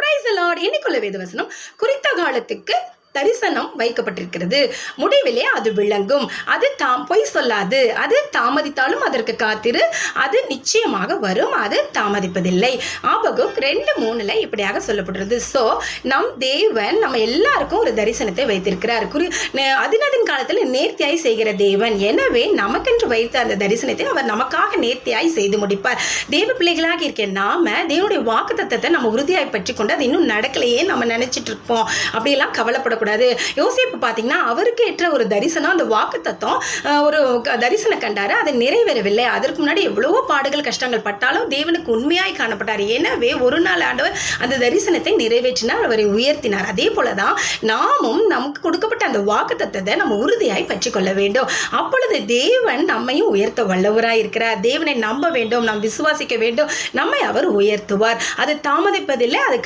Praise the Lord. இன்னைக்குள்ள வேதவசனம் குறித்த காலத்துக்கு தரிசனம் வைக்கப்பட்டிருக்கிறது, முடிவிலே அது விளங்கும், அது பொய் சொல்லாது, அது தாமதித்தாலும் அதற்கு காத்திரு, அது நிச்சயமாக வரும், அது தாமதிப்பதில்லை. ஆபகுக் 2:3 இப்படியாக சொல்லப்பட்டிருது. ஸோ நம் தேவன் நம்ம எல்லாருக்கும் ஒரு தரிசனத்தை வைத்திருக்கிறார். அதினதின் காலத்தில் நேர்த்தியாய் செய்கிற தேவன். எனவே நமக்கென்று வைத்த அந்த தரிசனத்தை அவர் நமக்காக நேர்த்தியாய் செய்து முடிப்பார். தேவ பிள்ளைகளாக இருக்க நாம தேவனுடைய வாக்குத்தத்தத்தை நம்ம உறுதியாய் பற்றி கொண்டு அது இன்னும் நடக்கலையே நம்ம நினைச்சிட்டு இருப்போம். அப்படியெல்லாம் கவலைப்பட கூடாது. யோசேப்பு பாத்தீங்கன்னா அவருக்கு ஏற்ற ஒரு தரிசனம், அந்த வாக்குத்தத்தம் ஒரு தரிசனம் கண்டாரு, அது நிறைவேறவில்லை. அதற்கு முன்னாடி எவ்வளவோ பாடுகள் கஷ்டங்கள் பட்டாலும் தேவனுக்கு உண்மையாய் காணப்பட்டார். எனவே ஒரு நாள் ஆண்டவர் அந்த தரிசனத்தை நிறைவேற்றினார், அவரை உயர்த்தினார். அதே போலதான் நாமும் நமக்கு கொடுக்கப்பட்ட அந்த வாக்குத்தத்தத்தை நம்ம உறுதியாய் பற்றி கொள்ள வேண்டும். அப்பொழுது தேவன் நம்மையும் உயர்த்த வல்லவராய் இருக்கிறார். தேவனை நம்ப வேண்டும், நாம் விசுவாசிக்க வேண்டும், நம்மை அவர் உயர்த்துவார். அது தாமதிப்பதில்லை, அது